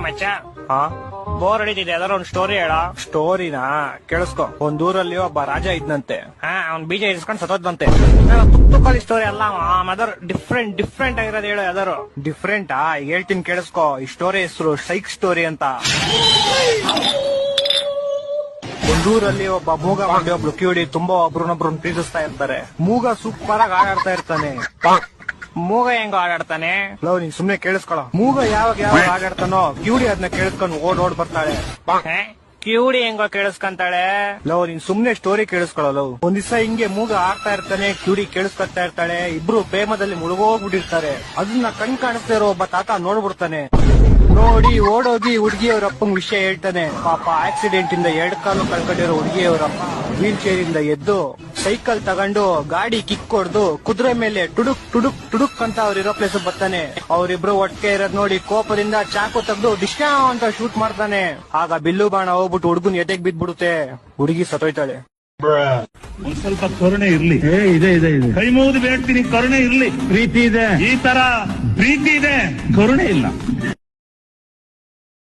ಮಚ್ಚ ಹಾ ಬೋರ್ ಹೊಡಿತಿದೆ ಯಾವ್ದಾರ ಒಂದ್ ಸ್ಟೋರಿ ಹೇಳ. ಸ್ಟೋರಿನಾ ಕೇಳಿಸ್ಕೊ. ಒಂದೂರಲ್ಲಿ ಒಬ್ಬ ರಾಜ ಇದ್ನಂತೆ. ಅವ್ನ್ ಬೀಜ ಇಸ್ಕೊಂಡ್ ಸತ್ತೋದ್ನಂತೆ. ತುಕ್ಕಲಿ ಸ್ಟೋರಿ ಅಲ್ಲ ಅದರ ಡಿಫ್ರೆಂಟ್ ಆಗಿರೋದು ಹೇಳು ಯಾವ್ದಾರು. ಡಿಫ್ರೆಂಟಾ ಈಗ ಹೇಳ್ತೀನಿ ಕೇಳಿಸ್ಕೊ. ಈ ಸ್ಟೋರಿ ಹೆಸರು ಸೈಕ್ ಸ್ಟೋರಿ ಅಂತ. ಒಂದೂರಲ್ಲಿ ಒಬ್ಬ ಮೂಗ ಮಾಡಿ ಒಬ್ಳು ಕಿವಿಡಿ ತುಂಬಾ ಒಬ್ರನ್ನೊಬ್ರನ್ನ ಪ್ರೀತಿಸ್ತಾ ಇರ್ತಾರೆ. ಮೂಗ ಸೂಪರ್ ಆಗಿ ಆಡಾಡ್ತಾ ಇರ್ತಾನೆ. ಮೂಗ ಹೆಂಗ ಆಡಾಡ್ತಾನೆ? ಲವ್ ನೀನ್ ಸುಮ್ನೆ ಕೇಳಿಸ್ಕೊಳ. ಮೂಗ ಯಾವಾಗ ಆಡಾಡ್ತಾನೋ ಕಿವಿಡಿ ಅದನ್ನ ಕೇಳಿಸ್ಕೊಂಡು ಓಡ್ ಬರ್ತಾಳೆ. ಕಿವುಡಿ ಹೆಂಗೋ ಕೇಳಿಸ್ಕೊಂತಾಳೆ? ಲವ್ ನೀನ್ ಸುಮ್ನೆ ಸ್ಟೋರಿ ಕೇಳಿಸ್ಕೊಳಲ್ಲ. ಒಂದ್ ದಿವಸ ಹಿಂಗೆ ಮೂಗ ಆಡ್ತಾ ಇರ್ತಾನೆ, ಕಿವಿಡಿ ಕೇಳಿಸ್ಕೊತಾ ಇರ್ತಾಳೆ. ಇಬ್ರು ಪ್ರೇಮದಲ್ಲಿ ಮುಳುಗೋಗ್ಬಿಟ್ಟಿರ್ತಾರೆ. ಅದನ್ನ ಕಣ್ ಕಾಣಿಸ್ತಾ ಇರೋ ಒಬ್ಬ ತಾತ ನೋಡ್ಬಿಡ್ತಾನೆ. ನೋಡಿ ಓಡೋಗಿ ಹುಡುಗಿಯವ್ರ ಅಪ್ಪಂಗ್ ವಿಷಯ ಹೇಳ್ತಾನೆ. ಪಾಪ ಆಕ್ಸಿಡೆಂಟ್ ಇಂದ 2 ಕಾಲು ಕಳ್ಕೊಂಡಿರೋ ಹುಡುಗಿಯವರಪ್ಪ ವೀಲ್ ಚೇರ್ ಇಂದ ಎದ್ದು ಸೈಕಲ್ ತಗೊಂಡು ಗಾಡಿ ಕಿಕ್ ಹೊಡ್ದು ಕುದುರೆ ಮೇಲೆ ಟುಡುಕ್ ಟುಡುಕ್ ಟುಡುಕ್ ಅಂತ ಅವ್ರಿರೋ ಪ್ಲೇಸ್ ಬರ್ತಾನೆ. ಅವ್ರಿಬ್ರು ಒಟ್ಟಿಗೆ ಇರೋದ್ ನೋಡಿ ಕೋಪದಿಂದ ಚಾಕು ತೆಗ್ದು ಡಿಶ್ಕಾ ಅಂತ ಶೂಟ್ ಮಾಡ್ತಾನೆ. ಆಗ ಬಿಲ್ಲು ಬಾಣ ಹೋಗ್ಬಿಟ್ಟು ಹುಡುಗನ್ ಎದೆಗ್ ಬಿದ್ಬಿಡುತ್ತೆ. ಹುಡುಗಿ ಸತ್ತೋಯ್ತಾಳೆ. ಒಂದ್ ಸ್ವಲ್ಪ ಕರುಣೆ ಇರ್ಲಿ. ಇದೆ ಕೈ ಮುಗಿದು ಬೇಡ್ತೀನಿ, ಕರುಣೆ ಇರ್ಲಿ. ಪ್ರೀತಿ ಇದೆ, ಈ ತರ ಪ್ರೀತಿ ಇದೆ, ಕರುಣೆ ಇಲ್ಲ.